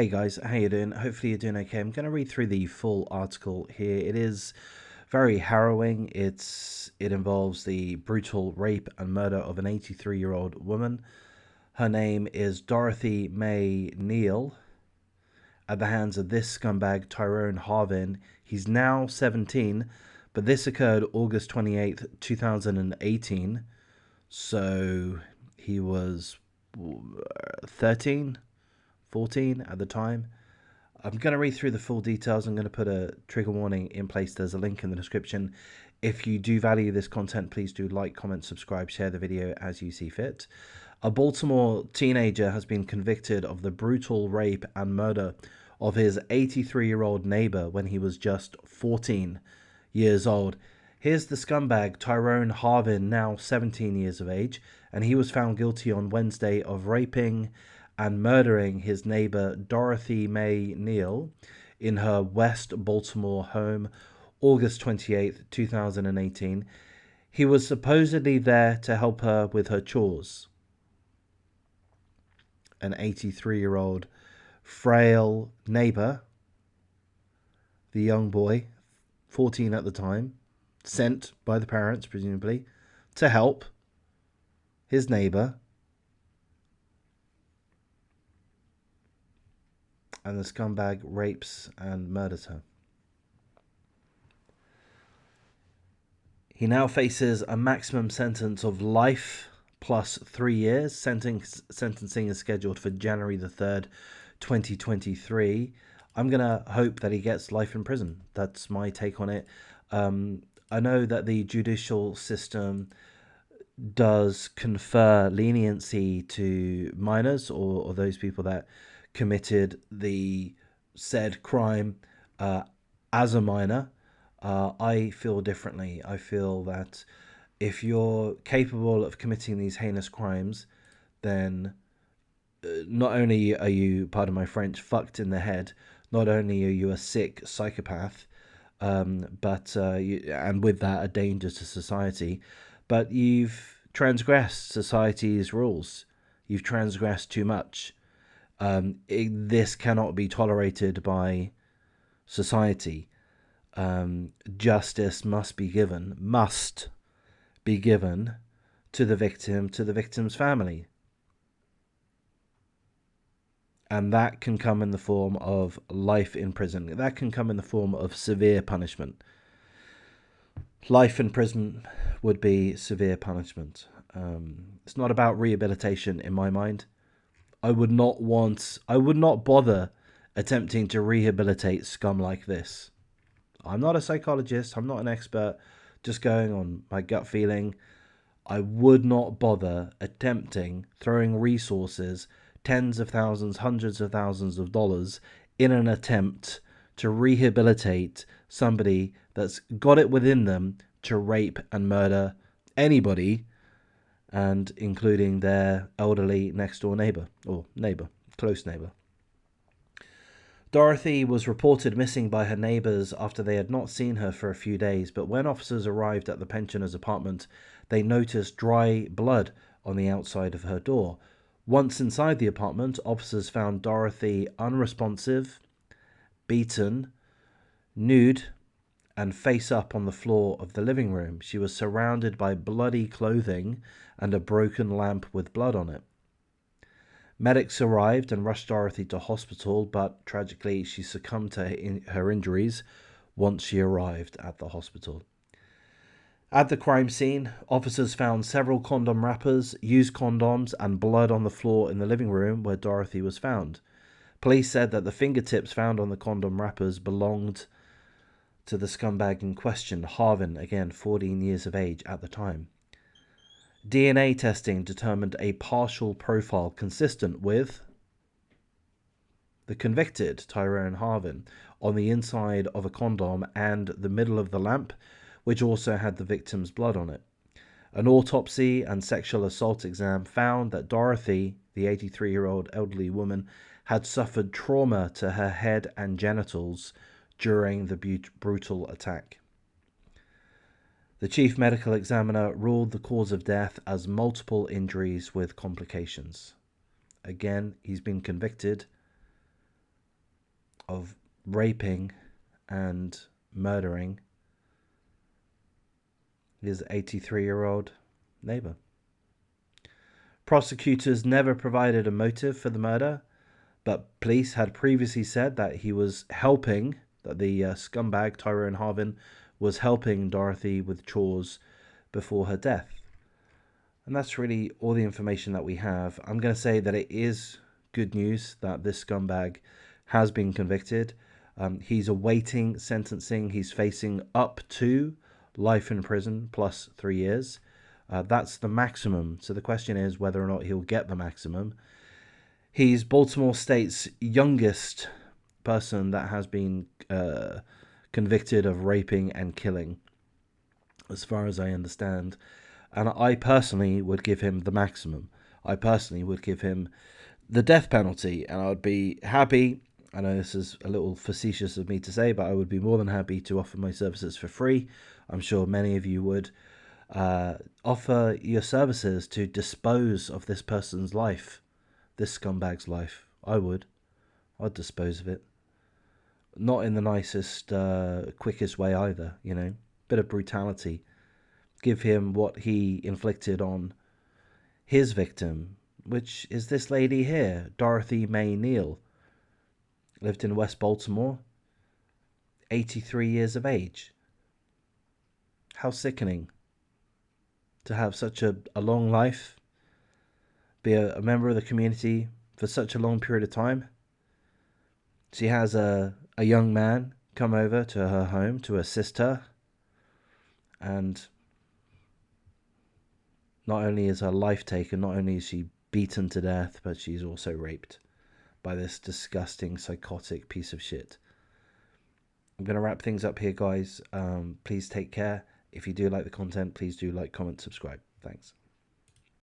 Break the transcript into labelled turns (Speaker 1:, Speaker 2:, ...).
Speaker 1: Hey guys, how you doing? Hopefully you're doing okay. I'm going to read through the full article here. It is very harrowing. It involves the brutal rape and murder of an 83-year-old woman. Her name is Dorothy Mae Neal, at the hands of this scumbag Tyrone Harvin. He's now 17, but this occurred August 28th, 2018. So he was 13, 14 at the time. I'm going to read through the full details. I'm going to put a trigger warning in place. There's a link in the description. If you do value this content, please do like, comment, subscribe, share the video as you see fit. A Baltimore teenager has been convicted of the brutal rape and murder of his 83-year-old neighbor when he was just 14 years old. Here's the scumbag Tyrone Harvin, now 17 years of age, and he was found guilty on Wednesday of raping and murdering his neighbor Dorothy Mae Neal in her West Baltimore home, August 28th, 2018. He was supposedly there to help her with her chores. An 83-year-old frail neighbor, the young boy, 14 at the time, sent by the parents, presumably, to help his neighbor. And the scumbag rapes and murders her. He now faces a maximum sentence of life plus 3 years. Sentencing is scheduled for January the 3rd, 2023. I'm going to hope that he gets life in prison. That's my take on it. I know that the judicial system does confer leniency to minors or those people that committed the said crime as a minor. I feel differently. I feel that if you're capable of committing these heinous crimes, then not only are you, pardon my French, fucked in the head, not only are you a sick psychopath, but and with that a danger to society, but you've transgressed society's rules. You've transgressed too much. This cannot be tolerated by society. Justice must be given to the victim, to the victim's family. And that can come in the form of life in prison. That can come in the form of severe punishment. Life in prison would be severe punishment. It's not about rehabilitation in my mind. I would not bother attempting to rehabilitate scum like this. I'm not a psychologist. I'm not an expert. Just going on my gut feeling. I would not bother attempting throwing resources, tens of thousands, hundreds of thousands of dollars in an attempt to rehabilitate somebody that's got it within them to rape and murder anybody, and including their elderly next door neighbor or close neighbor. Dorothy was reported missing by her neighbors after they had not seen her for a few days, but when officers arrived at the pensioner's apartment, they noticed dry blood on the outside of her door. Once inside the apartment, officers found Dorothy unresponsive, beaten, nude, and face up on the floor of the living room. She was surrounded by bloody clothing and a broken lamp with blood on it. Medics arrived and rushed Dorothy to hospital, but tragically she succumbed to her injuries once she arrived at the hospital. At the crime scene, officers found several condom wrappers, used condoms, and blood on the floor in the living room where Dorothy was found. Police said that the fingertips found on the condom wrappers belonged to the scumbag in question, Harvin, again 14 years of age at the time. DNA testing determined a partial profile consistent with the convicted Tyrone Harvin on the inside of a condom and the middle of the lamp, which also had the victim's blood on it. An autopsy and sexual assault exam found that Dorothy, the 83-year-old elderly woman, had suffered trauma to her head and genitals during the brutal attack. The chief medical examiner ruled the cause of death as multiple injuries with complications. Again, he's been convicted of raping and murdering his 83-year-old neighbor. Prosecutors never provided a motive for the murder, but police had previously said that he was helping, that the scumbag Tyrone Harvin was helping Dorothy with chores before her death. And that's really all the information that we have. I'm going to say that it is good news that this scumbag has been convicted. He's awaiting sentencing. He's facing up to life in prison plus 3 years. That's the maximum. So the question is whether or not he'll get the maximum. He's Baltimore State's youngest person that has been convicted of raping and killing, as far as I understand. And I personally would give him the maximum. I personally would give him the death penalty, and I would be happy. I know this is a little facetious of me to say, but I would be more than happy to offer my services for free. I'm sure many of you would offer your services to dispose of this person's life, this scumbag's life. I'd dispose of it. Not in the nicest, quickest way either, you know. Bit of brutality. Give him what he inflicted on his victim, which is this lady here, Dorothy Mae Neal. Lived in West Baltimore, 83 years of age. How sickening to have such a long life, be a member of the community for such a long period of time. She has a young man come over to her home to assist her, and not only is her life taken, not only is she beaten to death, but she's also raped by this disgusting, psychotic piece of shit. I'm going to wrap things up here, guys. Please take care. If you do like the content, please do like, comment, subscribe. Thanks.